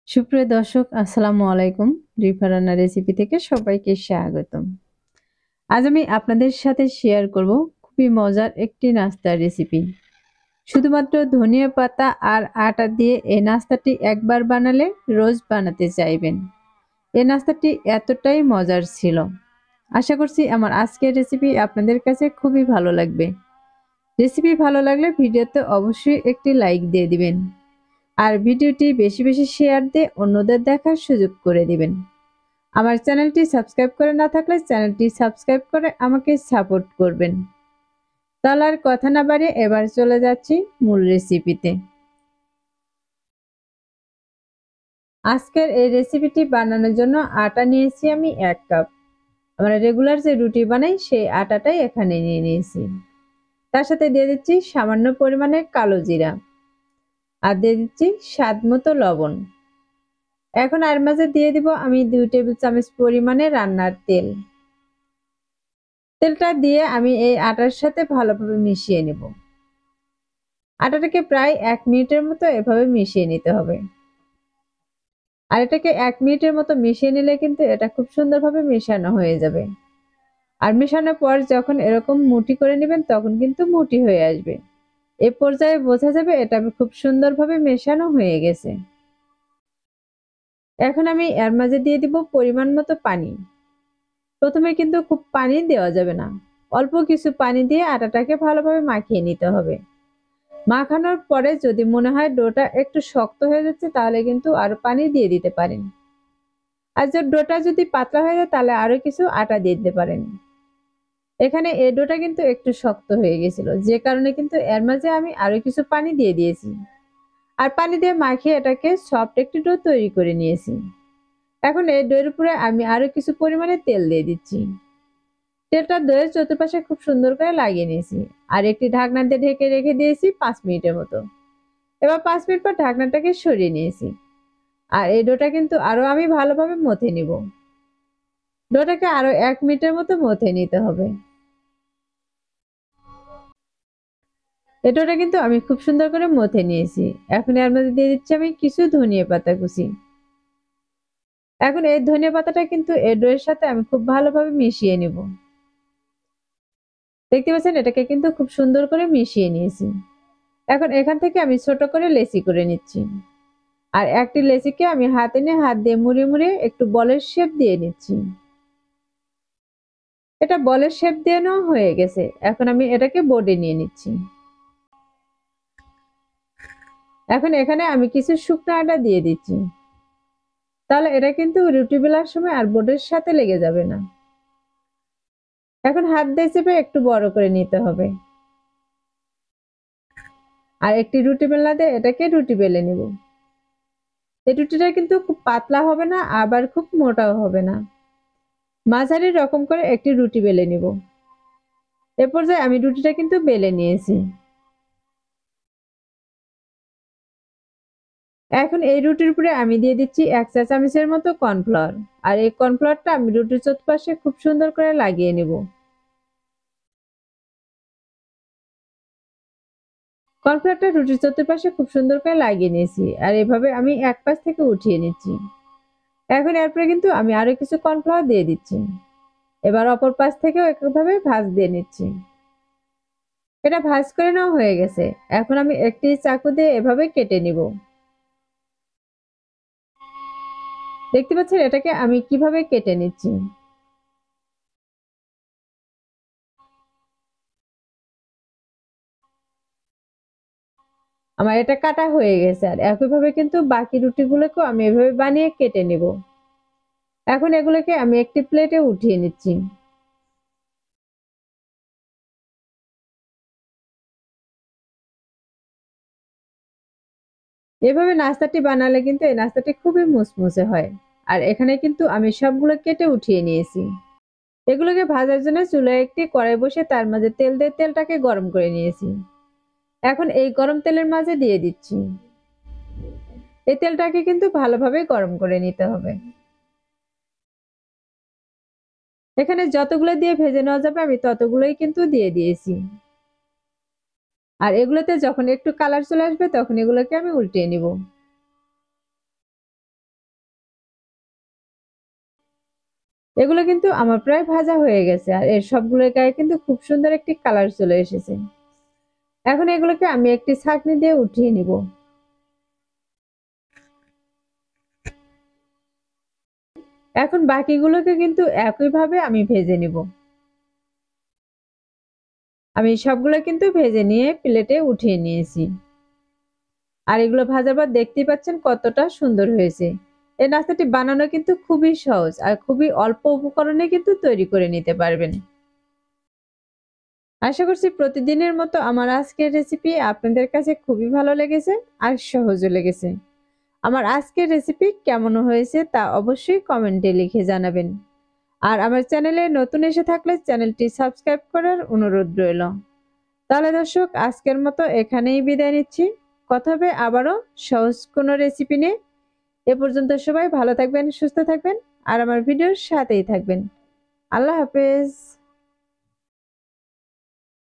সুপ্রিয় দর্শক আসসালামু আলাইকুম। রিফা রান্না রেসিপি থেকে সবাইকে স্বাগতম। আজ আমি আপনাদের সাথে শেয়ার করব খুবই মজার একটি নাস্তার রেসিপি। শুধুমাত্র ধনিয়া পাতা আর আটা দিয়ে এই নাস্তাটি একবার বানালে রোজ বানাতে চাইবেন। এই নাস্তাটি এতটাই মজার ছিল। আশা করছি আমার আজকের রেসিপি আপনাদের কাছে খুবই ভালো লাগবে। রেসিপি ভালো লাগলে ভিডিওতে অবশ্যই একটি লাইক দিয়ে দিবেন। আর ভিডিওটি বেশি বেশি শেয়ার দিয়ে অন্যদের দেখার সুযোগ করে দিবেন। আমার চ্যানেলটি সাবস্ক্রাইব করে না থাকলে চ্যানেলটি সাবস্ক্রাইব করে আমাকে সাপোর্ট করবেন। তাহলে আর কথা না বাড়িয়ে এবার চলে যাচ্ছি মূল রেসিপিতে। আজকের এই রেসিপিটি বানানোর জন্য আটা নিয়েছি আমি 1 কাপ। আমরা রেগুলার যে রুটি বানাই সেই আটাটাই এখানে নিয়ে নিয়েছি। তার সাথে দিয়ে দিচ্ছি সামান্য পরিমাণে কালো জিরা আর দিয়ে দিচ্ছি স্বাদ মতো লবণ। এখন এর মাঝে দিয়ে দিব আমি 2 টেবিল চামচ পরিমাণে রান্নার তেল। তেলটা দিয়ে আমি এই আটার সাথে ভালোভাবে মিশিয়ে নেব। আটাটাকে প্রায় 1 মিনিটের মতো এভাবে মিশিয়ে নিতে হবে। আর এটাকে 1 মিনিটের মতো মিশিয়ে নিলে কিন্তু এটা খুব সুন্দরভাবে মেশানো হয়ে যাবে। আর মেশানোর পর যখন এরকম মুঠি করে নেবেন তখন কিন্তু মুঠি হয়ে আসবে। এ পর্যায়ে বোঝা যাবে এটা খুব সুন্দরভাবে মেশানো হয়ে গেছে। এখন আমি এর মাঝে দিয়ে দিব পরিমাণ মতো পানি। প্রথমে কিন্তু খুব পানি দেওয়া যাবে না। অল্প কিছু পানি দিয়ে আটাটাকে ভালোভাবে মাখিয়ে নিতে হবে। মাখানোর পরে যদি মনে হয় ডোটা একটু শক্ত হয়ে যাচ্ছে তাহলে কিন্তু আরো পানি দিয়ে দিতে পারেন। আর ডোটা যদি পাতলা হয়ে যায় তাহলে আরো কিছু আটা দিয়ে দিতে পারেন। এখানে এই ডোটা কিন্তু একটু শক্ত হয়ে গেছিল, যে কারণে কিন্তু এর মাঝে আমি আরো কিছু পানি দিয়ে দিয়েছি। আর পানি দিয়ে মাখিয়ে এটাকে সফট একটি ডো তৈরি করে নিয়েছি। এখন এই ডোর উপরে আমি আরো কিছু পরিমাণে তেল দিয়ে দিচ্ছি। তেলটা দইয়ের চতুর্পাশে খুব সুন্দর করে লাগিয়ে নিয়েছি। আর একটি ঢাকনা দিয়ে ঢেকে রেখে দিয়েছি 5 মিনিটের মতো। এবার 5 মিনিট পর ঢাকনাটাকে সরিয়ে নিয়েছি। আর এই ডোটা কিন্তু আরো আমি ভালোভাবে মথে নিব। ডোটাকে আরো 1 মিনিটের মতো মথে নিতে হবে। এই ডোটা কিন্তু আমি খুব সুন্দর করে মথে নিয়েছি। এখন এর মধ্যে দিয়ে দিচ্ছি আমি কিছু ধনিয়া পাতা কুচি। এখন এই ধনিয়া পাতাটা কিন্তু এই ডোয়ের সাথে আমি খুব ভালোভাবে মিশিয়ে নিব। দেখতে পাচ্ছেন এটাকে কিন্তু খুব সুন্দর করে মিশিয়ে নিয়েছি। এখন এখান থেকে আমি ছোট করে লেচি করে নিচ্ছি। আর একটি লেচিকে আমি হাতে নিয়ে হাত দিয়ে মুড়িয়ে মুড়িয়ে একটু বলের শেপ দিয়ে নিচ্ছি। এটা বলের শেপ দিয়ে নেওয়া হয়ে গেছে। এখন আমি এটাকে বোর্ডে নিয়ে নিচ্ছি। এখন এখানে আমি কিছু শুকনো আটা দিয়ে দিচ্ছি। তাহলে এটা কিন্তু রুটি বেলার সময় আর বোর্ডের সাথে লেগে যাবে না। এখন হাত দিয়ে চেপে একটু বড় করে নিতে হবে। আর একটি রুটি বেলনা দিয়ে এটাকে রুটি বেলে নেব। এই রুটিটা কিন্তু খুব পাতলা হবে না আবার খুব মোটাও হবে না, মাঝারি রকম করে একটি রুটি বেলে নেব। এ পর্যায়ে আমি রুটিটা কিন্তু বেলে নিয়েছি। এখন এই রুটির উপরে আমি দিয়ে দিচ্ছি 1 চা চামচের মতো কর্নফ্লাওয়ার। আর এই কর্নফ্লাওয়ারটা আমি রুটির চতুর্পাশে খুব সুন্দর করে লাগিয়ে নেব। কর্নফ্লাওয়ারটা রুটির চতুর্পাশে খুব সুন্দর করে লাগিয়ে নিয়েছি। আর এভাবে আমি এক পাশ থেকে উঠিয়ে নিচ্ছি। এখন এরপরে কিন্তু আমি আরো কিছু কর্নফ্লাওয়ার দিয়ে দিচ্ছি। এবার অপর পাশ থেকেও একইভাবে ভাঁজ দিয়ে নিচ্ছি। এটা ভাঁজ করে নেওয়া হয়ে গেছে। এখন আমি একটি চাকু দিয়ে এভাবে কেটে নিব। দেখতে পাচ্ছেন এটাকে আমি কিভাবে কেটে নিচ্ছি। আমার এটা কাটা হয়ে গেছে। আর একইভাবে কিন্তু বাকি রুটিগুলোকেও আমি এভাবে বানিয়ে কেটে নিব। এখন এগুলোকে আমি একটি প্লেটে উঠিয়ে নিচ্ছি। এভাবে নাস্তাটি বানালে কিন্তু এই নাস্তাটি খুবই মুসমুসে হয়। আর এখানে কিন্তু আমি সবগুলো কেটে উঠিয়ে নিয়েছি। এগুলোকে ভাজার জন্য চুলায় একটি কড়াই বসে তার মাঝে তেল দিয়ে তেলটাকে গরম করে নিয়েছি। এখন এই গরম তেলের মাঝে দিয়ে দিচ্ছি। এই তেলটাকে কিন্তু ভালোভাবে গরম করে নিতে হবে। এখানে যতগুলো দিয়ে ভেজে নেওয়া যাবে আমি ততগুলোই কিন্তু দিয়ে দিয়েছি। আর এগুলোতে যখন একটু কালার চলে আসবে তখন এগুলোকে আমি উল্টিয়ে নিব। এগুলো কিন্তু আমার প্রায় ভাজা হয়ে গেছে, আর এর সবগুলোর গায়ে কিন্তু খুব সুন্দর একটি কালার চলে এসেছে। এখন এগুলোকে আমি একটি ছাঁকনি দিয়ে উঠিয়ে নিব। এখন বাকিগুলোকে কিন্তু একইভাবে আমি ভেজে নিব। আমি সবগুলো কিন্তু ভেজে নিয়ে প্লেটে উঠিয়ে নিয়েছি। আর এগুলো ভাজার পর দেখতেই পাচ্ছেন কতটা সুন্দর হয়েছে। এই নাস্তাটি বানানো কিন্তু খুবই সহজ আর খুবই অল্প উপকরণে কিন্তু তৈরি করে নিতে পারবেন। আশা করছি প্রতিদিনের মতো আমার আজকের রেসিপি আপনাদের কাছে খুবই ভালো লেগেছে আর সহজও লেগেছে। আমার আজকের রেসিপি কেমন হয়েছে তা অবশ্যই কমেন্টে লিখে জানাবেন। আর আমার চ্যানেলে নতুন এসে থাকলে চ্যানেলটি সাবস্ক্রাইব করার অনুরোধ রইল। তাহলে দর্শক, আজকের মতো এখানেই বিদায় নিচ্ছি। কথা হবে আবারও সহজ কোনো রেসিপি নিয়ে। এ পর্যন্ত সবাই ভালো থাকবেন, সুস্থ থাকবেন আর আমার ভিডিওর সাথেই থাকবেন। আল্লাহ হাফেজ।